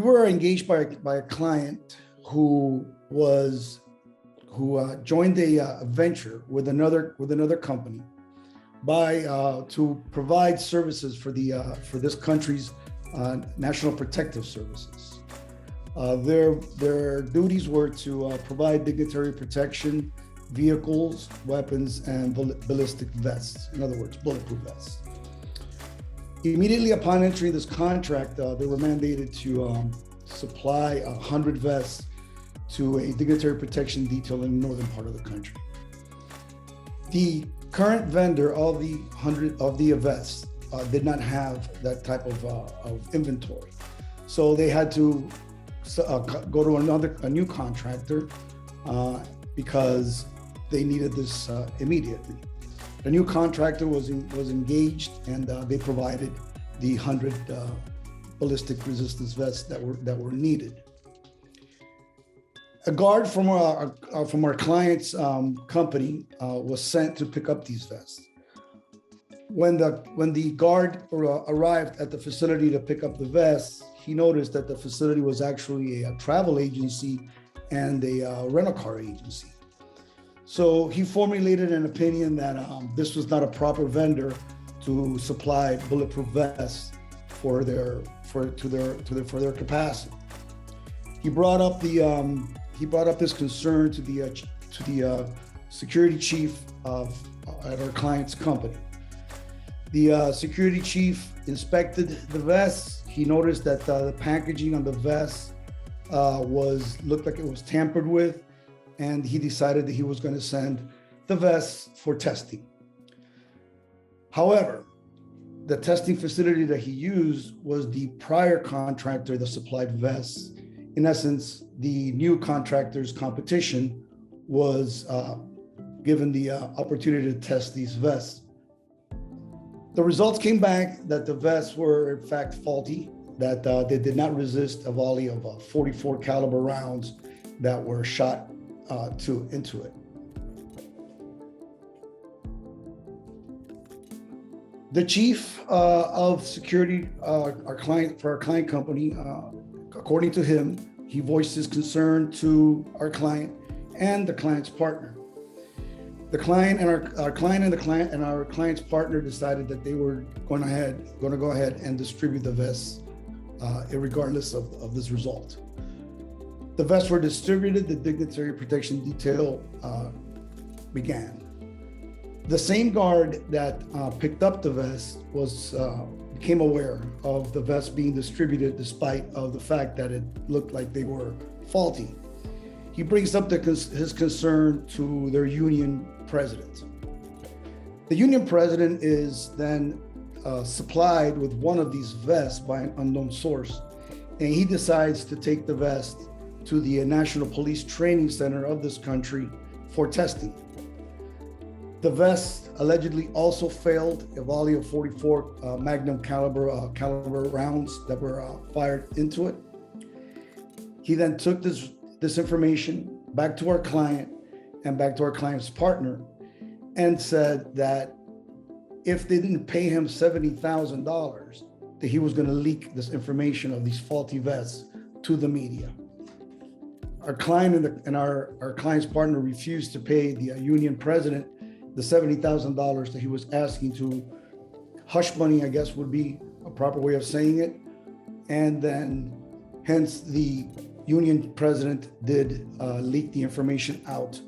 were engaged by a client who joined a venture with another company to provide services for this country's national protective services. Their duties were to provide dignitary protection, vehicles, weapons, and ballistic vests. In other words, bulletproof vests. Immediately upon entering this contract, they were mandated to supply 100 vests to a dignitary protection detail in the northern part of the country. The current vendor of the 100 of the vests did not have that type of inventory, so they had to go to a new contractor because they needed this immediately. The new contractor was engaged, and they provided the 100 ballistic resistance vests that were needed. A guard from our client's company was sent to pick up these vests. When the guard arrived at the facility to pick up the vests, he noticed that the facility was actually a travel agency and a rental car agency. So he formulated an opinion that this was not a proper vendor to supply bulletproof vests for their capacity. He brought up this concern to the security chief at our client's company. The security chief inspected the vests. He noticed that the packaging on the vests looked like it was tampered with, and he decided that he was going to send the vests for testing. However, the testing facility that he used was the prior contractor that supplied vests. In essence, the new contractor's competition was given the opportunity to test these vests. The results came back that the vests were in fact faulty, that they did not resist a volley of 44 caliber rounds that were shot into it. The chief of security, our client company, according to him, he voiced his concern to our client and the client's partner. The client and our client's partner decided that they were going to go ahead and distribute the vests, regardless of this result. The vests were distributed. The dignitary protection detail began. The same guard that picked up the vest became aware of the vests being distributed, despite of the fact that it looked like they were faulty. He brings up his concern to their union president. The union president is then supplied with one of these vests by an unknown source, and he decides to take the vest to the National Police Training Center of this country for testing. The vest allegedly also failed a volley of 44 Magnum caliber rounds that were fired into it. He then took this information back to our client and back to our client's partner and said that if they didn't pay him $70,000, that he was going to leak this information of these faulty vests to the media. Our client and our client's partner refused to pay the union president the $70,000 that he was asking to. Hush money, I guess, would be a proper way of saying it. And then hence the union president did leak the information out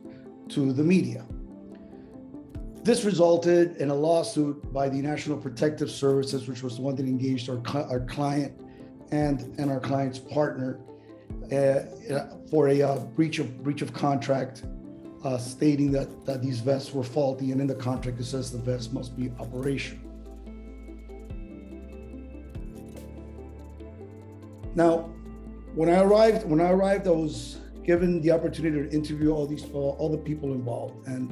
to the media. This resulted in a lawsuit by the National Protective Services, which was the one that engaged our client and our client's partner for a breach of contract, stating that these vests were faulty, and in the contract it says the vest must be operational. Now, when I arrived, I was given the opportunity to interview all the people involved, and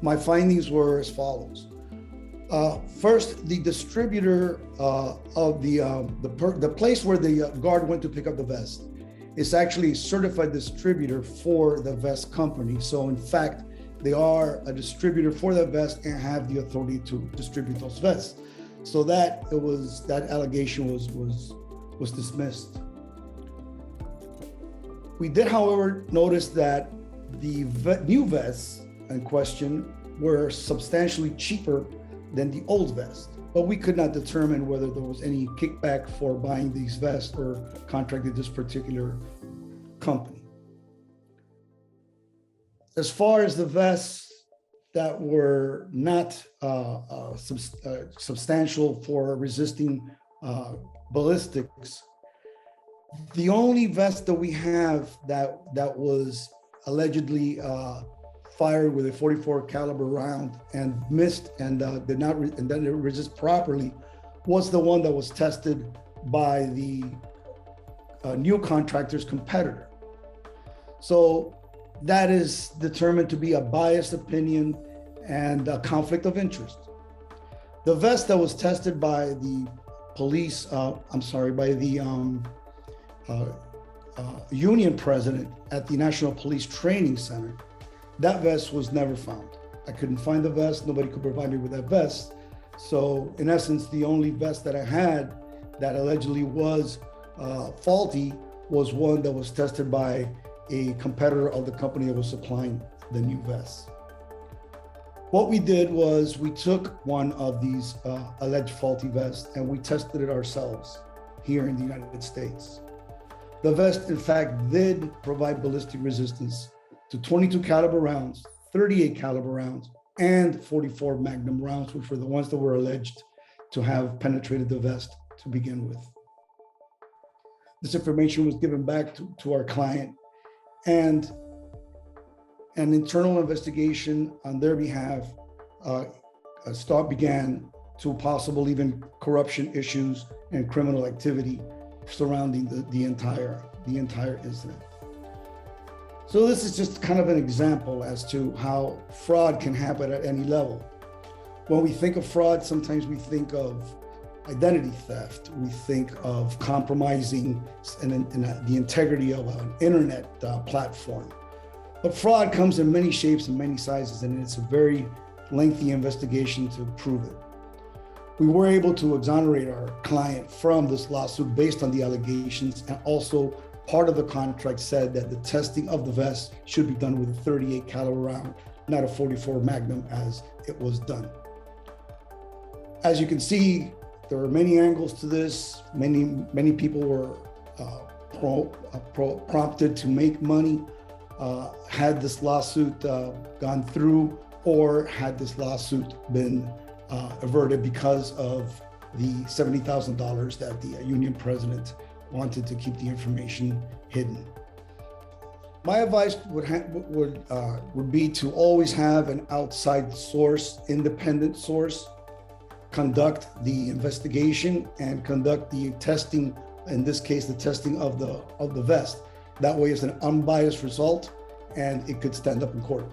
my findings were as follows. First, the distributor of the place where the guard went to pick up the vest is actually a certified distributor for the vest company. So in fact, they are a distributor for that vest and have the authority to distribute those vests. So that allegation was dismissed. We did, however, notice that the new vests in question were substantially cheaper than the old vest, but we could not determine whether there was any kickback for buying these vests or contracted this particular company. As far as the vests that were not substantial for resisting ballistics, the only vest that we have that was allegedly fired with a 44 caliber round and missed and didn't resist properly was the one that was tested by the new contractor's competitor. So that is determined to be a biased opinion and a conflict of interest. The vest that was tested by the police, by the union president at the National Police Training Center, that vest was never found. I couldn't find the vest. Nobody could provide me with that vest. So in essence, the only vest that I had that allegedly was faulty was one that was tested by a competitor of the company that was supplying the new vests. What we did was we took one of these alleged faulty vests and we tested it ourselves here in the United States. The vest, in fact, did provide ballistic resistance to 22 caliber rounds, 38 caliber rounds, and 44 Magnum rounds, which were the ones that were alleged to have penetrated the vest to begin with. This information was given back to our client, and an internal investigation on their behalf began to possible even corruption issues and criminal activity surrounding the entire incident. So this is just kind of an example as to how fraud can happen at any level. When we think of fraud, sometimes we think of identity theft. We think of compromising the integrity of an internet platform. But fraud comes in many shapes and many sizes, and it's a very lengthy investigation to prove it. We were able to exonerate our client from this lawsuit based on the allegations, and also part of the contract said that the testing of the vest should be done with a 38 caliber round, not a 44 Magnum as it was done. As you can see, there are many angles to this. Many people were prompted to make money had this lawsuit gone through, or had this lawsuit been averted because of the $70,000 that the union president wanted to keep the information hidden. My advice would be to always have an outside source, independent source, conduct the investigation and conduct the testing, in this case, the testing of the vest. That way it's an unbiased result and it could stand up in court.